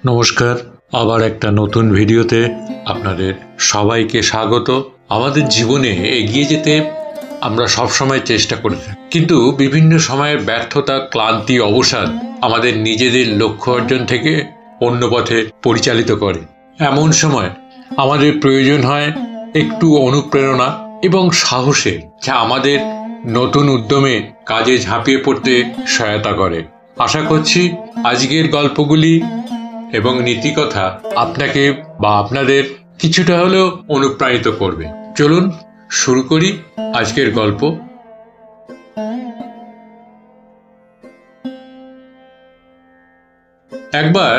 নমস্কার, আবার একটা নতুন ভিডিওতে আপনাদের সবাইকে স্বাগত। আমাদের জীবনে এগিয়ে যেতে আমরা সবসময় চেষ্টা করে থাকি, কিন্তু বিভিন্ন সময়ের ব্যর্থতা, ক্লান্তি, অবসাদ আমাদের নিজেদের লক্ষ্য অর্জন থেকে অন্য পথে পরিচালিত করে। এমন সময় আমাদের প্রয়োজন হয় একটু অনুপ্রেরণা এবং সাহসের, যা আমাদের নতুন উদ্যমে কাজে ঝাঁপিয়ে পড়তে সহায়তা করে। আশা করছি আজকের গল্পগুলি এবং নীতিকথা আপনাকে বা আপনাদের কিছুটা হলেও অনুপ্রাণিত করবে। চলুন শুরু করি আজকের গল্প। একবার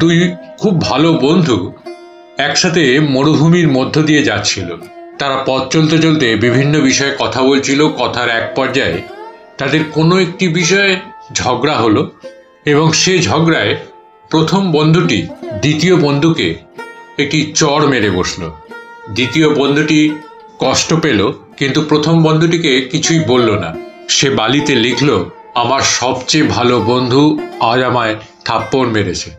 দুই খুব ভালো বন্ধু একসাথে মরুভূমির মধ্য দিয়ে যাচ্ছিল। তারা পথ চলতে চলতে বিভিন্ন বিষয়ে কথা বলছিল। কথার এক পর্যায়ে তাদের কোনো একটি বিষয়ে ঝগড়া হলো এবং সে ঝগড়ায় প্রথম বন্ধুটি দ্বিতীয় বন্ধুকে একটি চড় মেরে বসল। দ্বিতীয় বন্ধুটি কষ্ট পেল, কিন্তু প্রথম বন্ধুটিকে কিছুই বলল না। সে বালিতে লিখল, আমার সবচেয়ে ভালো বন্ধু আজ আমায় থাপ্পড় মেরেছে।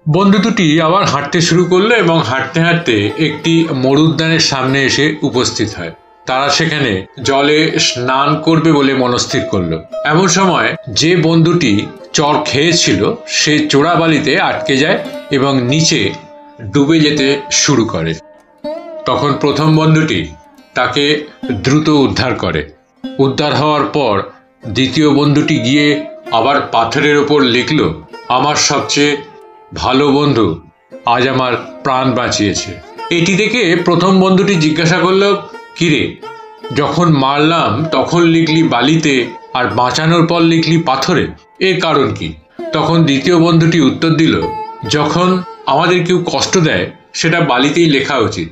বন্ধু দুটি আবার হাঁটতে শুরু করলো এবং হাঁটতে হাঁটতে একটি মরুদ্যানের সামনে এসে উপস্থিত হয়। তারা সেখানে জলে স্নান করবে বলে মনস্থির করলো। এমন সময় যে বন্ধুটি চর খেয়েছিল সে চোরাবালিতে আটকে যায় এবং নিচে ডুবে যেতে শুরু করে। তখন প্রথম বন্ধুটি তাকে দ্রুত উদ্ধার করে। উদ্ধার হওয়ার পর দ্বিতীয় বন্ধুটি গিয়ে আবার পাথরের ওপর লিখল, আমার সবচেয়ে ভালো বন্ধু আজ আমার প্রাণ বাঁচিয়েছে। এটি দেখে প্রথম বন্ধুটি জিজ্ঞাসা করল, কিরে, যখন মারলাম তখন লিখলি বালিতে আর বাঁচানোর পর লিখলি পাথরে, এর কারণ কি? তখন দ্বিতীয় বন্ধুটি উত্তর দিল, যখন আমাদের কেউ কষ্ট দেয় সেটা বালিতেই লেখা উচিত,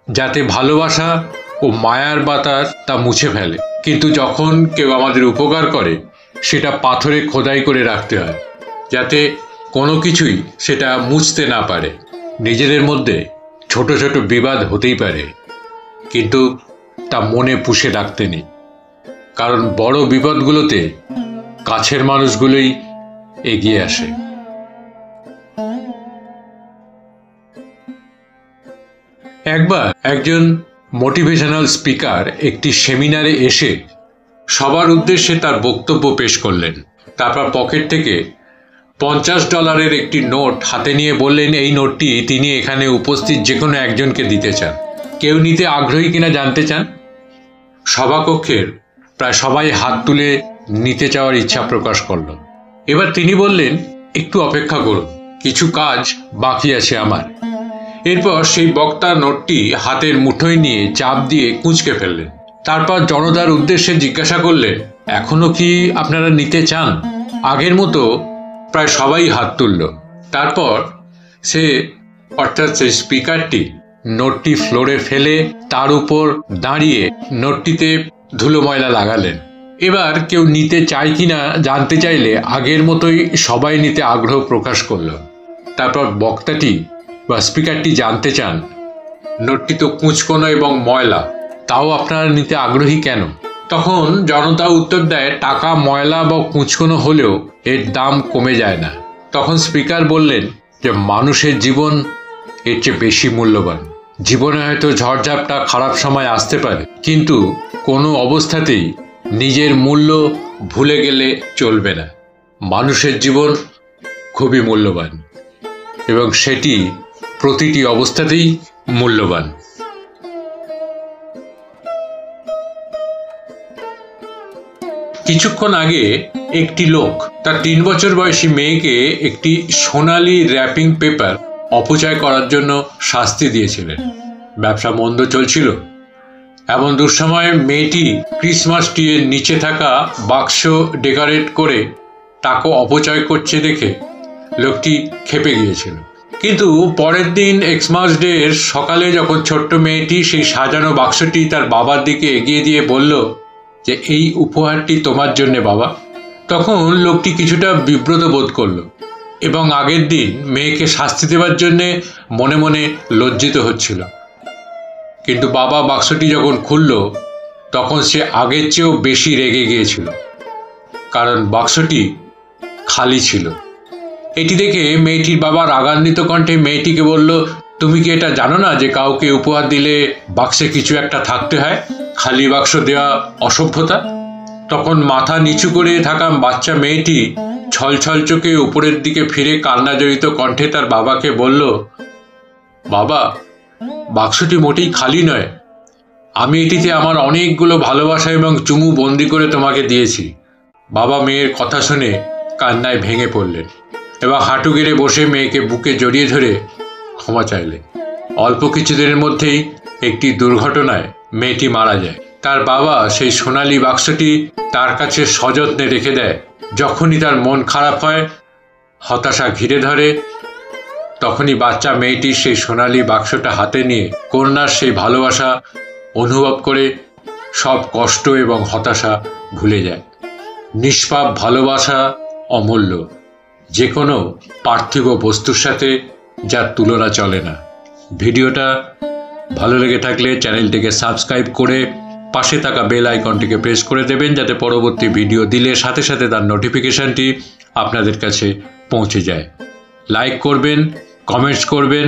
যাতে ভালোবাসা ও মায়ার বাতাস তা মুছে ফেলে। কিন্তু যখন কেউ আমাদের উপকার করে সেটা পাথরে খোদাই করে রাখতে হয়, যাতে কোনো কিছুই সেটা মুছতে না পারে। নিজেদের মধ্যে ছোট ছোট বিবাদ হতেই পারে, কিন্তু তা মনে পুষে রাখতে নেই, কারণ বড় বিপদগুলোতে কাছের মানুষগুলোই এগিয়ে আসে। একবার একজন মোটিভেশনাল স্পিকার একটি সেমিনারে এসে সবার উদ্দেশ্যে তার বক্তব্য পেশ করলেন। তারপর পকেট থেকে $50 একটি নোট হাতে নিয়ে বললেন, এই নোটটি তিনি এখানে উপস্থিত যে কোনো একজনকে দিতে চান। কেউ নিতে আগ্রহী কিনা জানতে চান? সভাকক্ষের প্রায় সবাই হাত তুলে নিতে চাওয়ার ইচ্ছা প্রকাশ করল। এবার তিনি বললেন, একটু অপেক্ষা করুন, কিছু কাজ বাকি আছে আমার। এরপর সেই বক্তা নোটটি হাতের মুঠোয় নিয়ে চাপ দিয়ে কুঁচকে ফেললেন। তারপর জনতার উদ্দেশ্যে জিজ্ঞাসা করলেন, এখনো কি আপনারা নিতে চান? আগের মতো প্রায় সবাই হাত তুলল। তারপর সে অর্থাৎ সেই স্পিকারটি নোটটি ফ্লোরে ফেলে তার উপর দাঁড়িয়ে নোটটিতে ধুলো ময়লা লাগালেন। এবার কেউ নিতে চায় কিনা জানতে চাইলে আগের মতোই সবাই নিতে আগ্রহ প্রকাশ করল। তারপর বক্তাটি বা স্পিকারটি জানতে চান, নোটটি তো কুঁচকোনো এবং ময়লা, তাও আপনারা নিতে আগ্রহী কেন? তখন জনতা উত্তর দেয়, টাকা ময়লা বা কুঁচকোনো হলেও এর দাম কমে যায় না। তখন স্পিকার বললেন যে মানুষের জীবন এর চেয়ে বেশি মূল্যবান। জীবনে হয়তো ঝড়ঝাপটা, খারাপ সময় আসতে পারে, কিন্তু কোনো অবস্থাতেই নিজের মূল্য ভুলে গেলে চলবে না। মানুষের জীবন খুবই মূল্যবান এবং সেটি প্রতিটি অবস্থাতেই মূল্যবান। কিছুক্ষণ আগে একটি লোক তার 3 বছর বয়সী মেয়েকে একটি সোনালি র্যাপিং পেপার অপচয় করার জন্য শাস্তি দিয়েছিলেন। ব্যবসা মন্দ চলছিল। এমন দুঃসময়ে মেয়েটি ক্রিসমাস ট্রির নিচে থাকা বাক্স ডেকোরেট করে টাকা অপচয় করছে দেখে লোকটি ক্ষেপে গিয়েছিল। কিন্তু পরের দিন এক্সমাস ডে এর সকালে যখন ছোট্ট মেয়েটি সেই সাজানো বাক্সটি তার বাবার দিকে এগিয়ে দিয়ে বলল যে এই উপহারটি তোমার জন্যে বাবা, তখন লোকটি কিছুটা বিব্রত বোধ করল এবং আগের দিন মেয়েকে শাস্তি দেওয়ার জন্যে মনে মনে লজ্জিত হচ্ছিল। কিন্তু বাবা বাক্সটি যখন খুলল তখন সে আগের চেয়েও বেশি রেগে গিয়েছিল, কারণ বাক্সটি খালি ছিল এটি দেখে মেয়েটির বাবা রাগান্বিত কণ্ঠে মেয়েটিকে বলল, তুমি কি এটা জানো না যে কাউকে উপহার দিলে বাক্সে কিছু একটা থাকতে হয়? খালি বাক্স দেওয়া অসভ্যতা। তখন মাথা নিচু করে থাকা বাচ্চা মেয়েটি ছলছল চোখে উপরের দিকে ফিরে কান্নাজড়িত কণ্ঠে তার বাবাকে বলল, বাবা, বাক্সটি মোটেই খালি নয়। আমি এটিতে আমার অনেকগুলো ভালোবাসা এবং চুমু বন্দি করে তোমাকে দিয়েছি। বাবা মেয়ের কথা শুনে কান্নায় ভেঙে পড়লেন এবং হাঁটু গেড়ে বসে মেয়েকে বুকে জড়িয়ে ধরে ক্ষমা চাইলেন। অল্প কিছুদিনের মধ্যেই একটি দুর্ঘটনায় মেয়েটি মারা যায়। তার বাবা সেই সোনালী বাক্সটি তার কাছে সযত্নে রেখে দেয়। যখনই তার মন খারাপ হয়, হতাশা ঘিরে ধরে, তখনই বাচ্চা মেয়েটি সেই সোনালী বাক্সটা হাতে নিয়ে কন্যার সেই ভালোবাসা অনুভব করে সব কষ্ট এবং হতাশা ভুলে যায়। নিষ্পাপ ভালোবাসা অমূল্য, যে কোনো পার্থিব বস্তুর সাথে যার তুলনা চলে না। ভিডিওটা ভালো লেগে থাকলে চ্যানেলটিকে সাবস্ক্রাইব করে পাশে থাকা বেল আইকনটিকে প্রেস করে দেবেন, যাতে পরবর্তী ভিডিও দিলে সাথে সাথে তার নোটিফিকেশনটি আপনাদের কাছে পৌঁছে যায়। লাইক করবেন, কমেন্টস করবেন,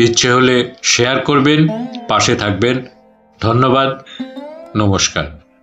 ইচ্ছে হলে শেয়ার করবেন, পাশে থাকবেন। ধন্যবাদ, নমস্কার।